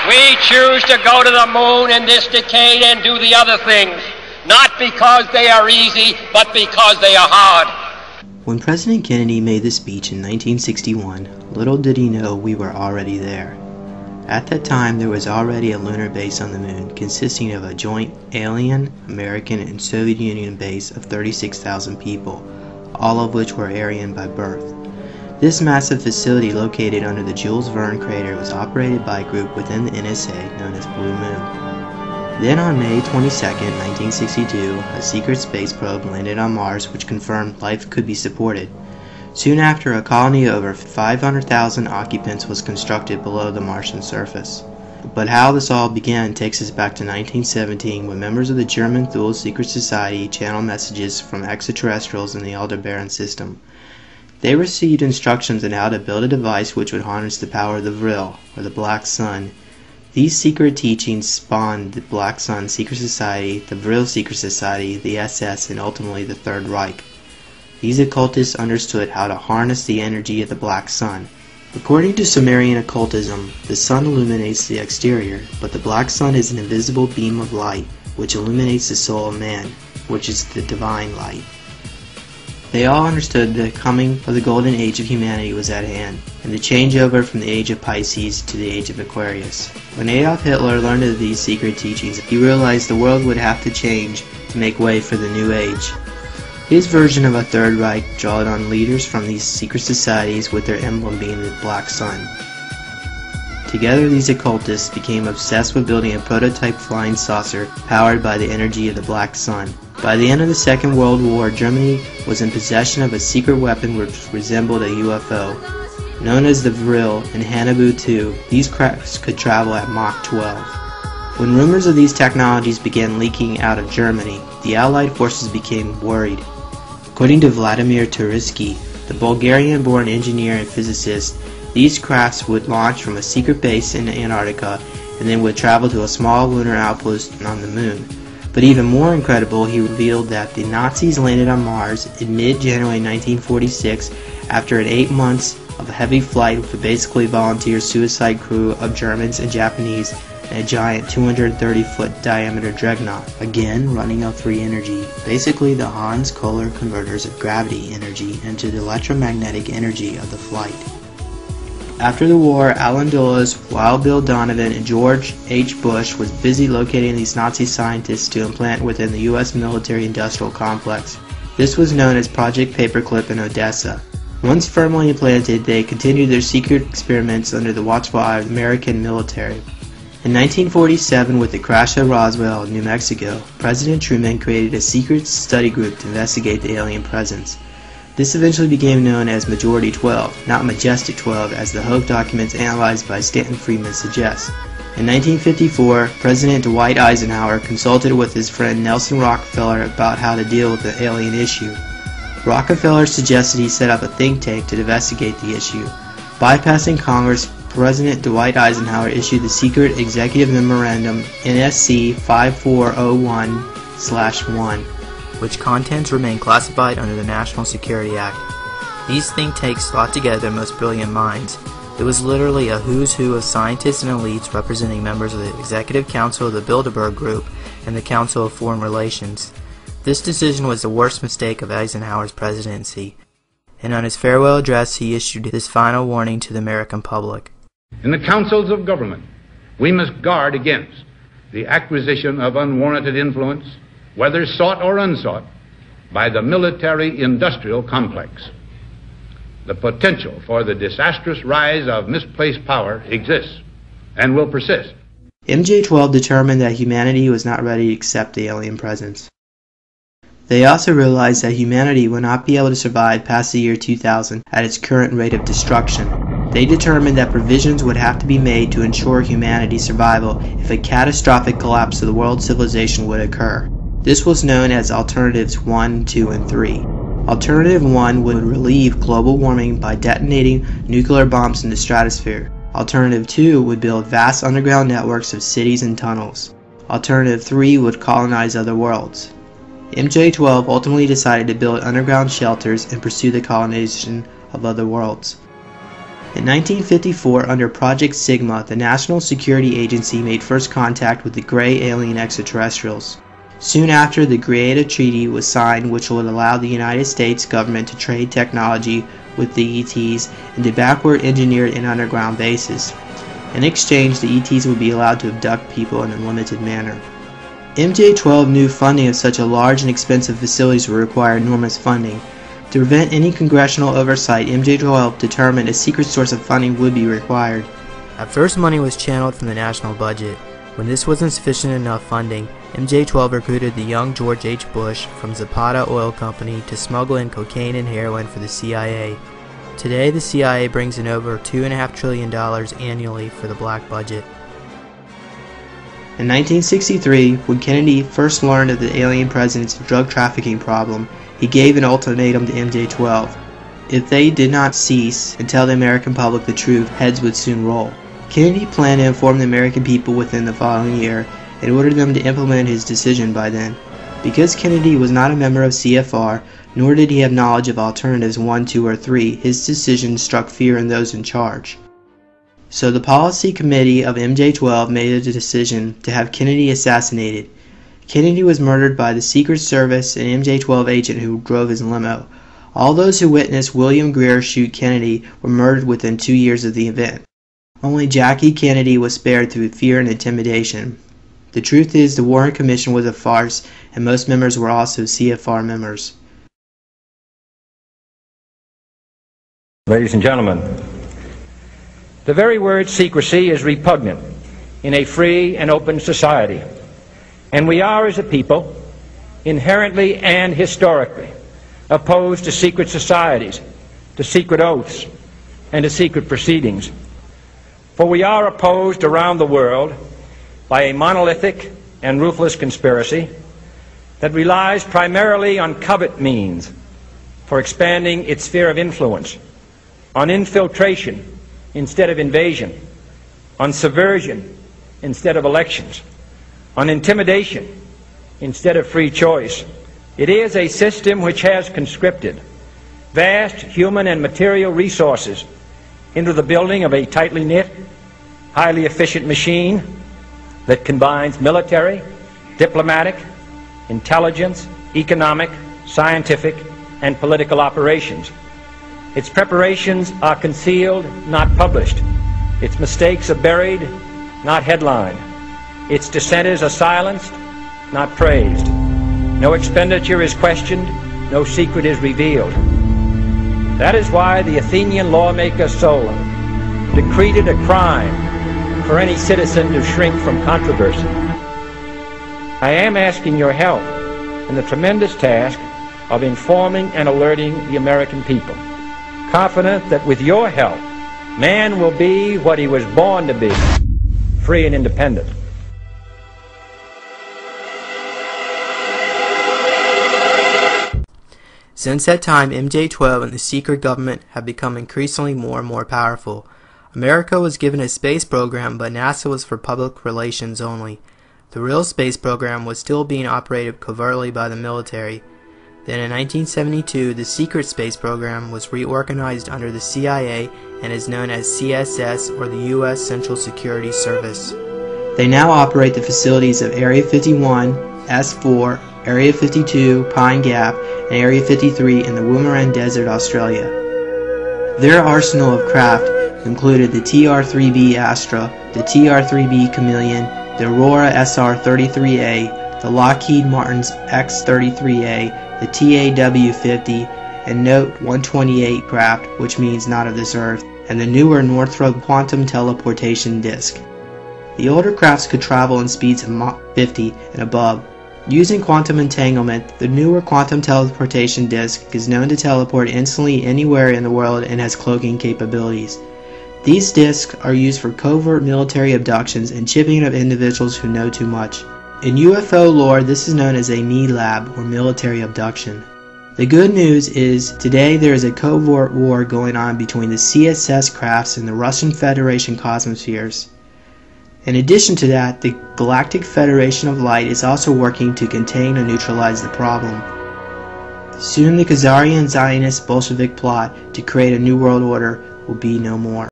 We choose to go to the moon in this decade and do the other things, not because they are easy, but because they are hard. When President Kennedy made this speech in 1961, little did he know we were already there. At that time, there was already a lunar base on the moon consisting of a joint alien, American, and Soviet Union base of 36,000 people, all of which were Aryan by birth. This massive facility located under the Jules Verne crater was operated by a group within the NSA known as Blue Moon. Then on May 22, 1962, a secret space probe landed on Mars which confirmed life could be supported. Soon after, a colony of over 500,000 occupants was constructed below the Martian surface. But how this all began takes us back to 1917 when members of the German Thule secret society channeled messages from extraterrestrials in the Aldebaran system. They received instructions on how to build a device which would harness the power of the Vril, or the Black Sun. These secret teachings spawned the Black Sun Secret Society, the Vril Secret Society, the SS, and ultimately the Third Reich. These occultists understood how to harness the energy of the Black Sun. According to Sumerian occultism, the sun illuminates the exterior, but the Black Sun is an invisible beam of light which illuminates the soul of man, which is the divine light. They all understood the coming of the golden age of humanity was at hand, and the changeover from the age of Pisces to the age of Aquarius. When Adolf Hitler learned of these secret teachings, he realized the world would have to change to make way for the new age. His version of a Third Reich drawed on leaders from these secret societies with their emblem being the Black Sun. Together these occultists became obsessed with building a prototype flying saucer powered by the energy of the Black Sun. By the end of the Second World War, Germany was in possession of a secret weapon which resembled a UFO. Known as the Vril and Hanabu 2, these crafts could travel at Mach 12. When rumors of these technologies began leaking out of Germany, the Allied forces became worried. According to Vladimir Turisky, the Bulgarian-born engineer and physicist, these crafts would launch from a secret base in Antarctica and then would travel to a small lunar outpost on the moon. But even more incredible, he revealed that the Nazis landed on Mars in mid-January 1946 after an 8 months of heavy flight with a basically volunteer suicide crew of Germans and Japanese and a giant 230-foot diameter dreadnought, again running on free energy, basically the Hans Kohler converters of gravity energy into the electromagnetic energy of the flight. After the war, Alan Dulles, Wild Bill Donovan, and George H. Bush was busy locating these Nazi scientists to implant within the U.S. military-industrial complex. This was known as Project Paperclip in Odessa. Once firmly implanted, they continued their secret experiments under the watchful eye of the American military. In 1947, with the crash of Roswell in New Mexico, President Truman created a secret study group to investigate the alien presence. This eventually became known as Majority 12, not Majestic 12 as the Hope documents analyzed by Stanton Friedman suggest. In 1954, President Dwight Eisenhower consulted with his friend Nelson Rockefeller about how to deal with the alien issue. Rockefeller suggested he set up a think tank to investigate the issue. Bypassing Congress, President Dwight Eisenhower issued the secret Executive Memorandum NSC 5401/1, which contents remain classified under the National Security Act. These think tanks brought together the most brilliant minds. It was literally a who's who of scientists and elites representing members of the Executive Council of the Bilderberg Group and the Council of Foreign Relations. This decision was the worst mistake of Eisenhower's presidency, and on his farewell address he issued his final warning to the American public. In the councils of government, we must guard against the acquisition of unwarranted influence, whether sought or unsought, by the military-industrial complex. The potential for the disastrous rise of misplaced power exists and will persist. MJ-12 determined that humanity was not ready to accept the alien presence. They also realized that humanity would not be able to survive past the year 2000 at its current rate of destruction. They determined that provisions would have to be made to ensure humanity's survival if a catastrophic collapse of the world civilization would occur. This was known as Alternatives 1, 2, and 3. Alternative 1 would relieve global warming by detonating nuclear bombs in the stratosphere. Alternative 2 would build vast underground networks of cities and tunnels. Alternative 3 would colonize other worlds. MJ-12 ultimately decided to build underground shelters and pursue the colonization of other worlds. In 1954, under Project Sigma, the National Security Agency made first contact with the gray alien extraterrestrials. Soon after, the Greada Treaty was signed, which would allow the United States government to trade technology with the ETs and to backward engineer an underground bases. In exchange, the ETs would be allowed to abduct people in a limited manner. MJ-12 knew funding of such a large and expensive facilities would require enormous funding. To prevent any congressional oversight, MJ-12 determined a secret source of funding would be required. At first, money was channeled from the national budget. When this wasn't sufficient enough funding, MJ-12 recruited the young George H. Bush from Zapata Oil Company to smuggle in cocaine and heroin for the CIA. Today, the CIA brings in over $2.5 trillion annually for the black budget. In 1963, when Kennedy first learned of the alien president's drug trafficking problem, he gave an ultimatum to MJ-12. If they did not cease and tell the American public the truth, heads would soon roll. Kennedy planned to inform the American people within the following year and ordered them to implement his decision by then. Because Kennedy was not a member of CFR, nor did he have knowledge of alternatives 1, 2, or 3, his decision struck fear in those in charge. So the policy committee of MJ-12 made a decision to have Kennedy assassinated. Kennedy was murdered by the Secret Service and MJ-12 agent who drove his limo. All those who witnessed William Greer shoot Kennedy were murdered within 2 years of the event. Only Jackie Kennedy was spared through fear and intimidation. The truth is, the Warren Commission was a farce, and most members were also CFR members. Ladies and gentlemen, the very word secrecy is repugnant in a free and open society, and we are, as a people, inherently and historically opposed to secret societies, to secret oaths, and to secret proceedings. For we are opposed around the world by a monolithic and ruthless conspiracy that relies primarily on covert means for expanding its sphere of influence, on infiltration instead of invasion, on subversion instead of elections, on intimidation instead of free choice. It is a system which has conscripted vast human and material resources into the building of a tightly knit, highly efficient machine that combines military, diplomatic, intelligence, economic, scientific, and political operations. Its preparations are concealed, not published. Its mistakes are buried, not headlined. Its dissenters are silenced, not praised. No expenditure is questioned, no secret is revealed. That is why the Athenian lawmaker Solon decreed it a crime for any citizen to shrink from controversy. I am asking your help in the tremendous task of informing and alerting the American people, confident that with your help, man will be what he was born to be, free and independent. Since that time, MJ-12 and the secret government have become increasingly more and more powerful. America was given a space program, but NASA was for public relations only. The real space program was still being operated covertly by the military. Then in 1972, the secret space program was reorganized under the CIA and is known as CSS, or the U.S. Central Security Service. They now operate the facilities of Area 51, S4, Area 52, Pine Gap, and Area 53 in the Woomera Desert, Australia. Their arsenal of craft included the TR-3B Astra, the TR-3B Chameleon, the Aurora SR-33A, the Lockheed Martin's X-33A, the TAW-50, and Note 128 craft, which means not of this earth, and the newer Northrop quantum teleportation disk. The older crafts could travel in speeds of Mach 50 and above. Using quantum entanglement, the newer quantum teleportation disk is known to teleport instantly anywhere in the world and has cloaking capabilities. These disks are used for covert military abductions and chipping of individuals who know too much. In UFO lore, this is known as a ME lab, or military abduction. The good news is, today there is a covert war going on between the CSS crafts and the Russian Federation cosmospheres. In addition to that, the Galactic Federation of Light is also working to contain and neutralize the problem. Soon the Khazarian Zionist Bolshevik plot to create a new world order will be no more.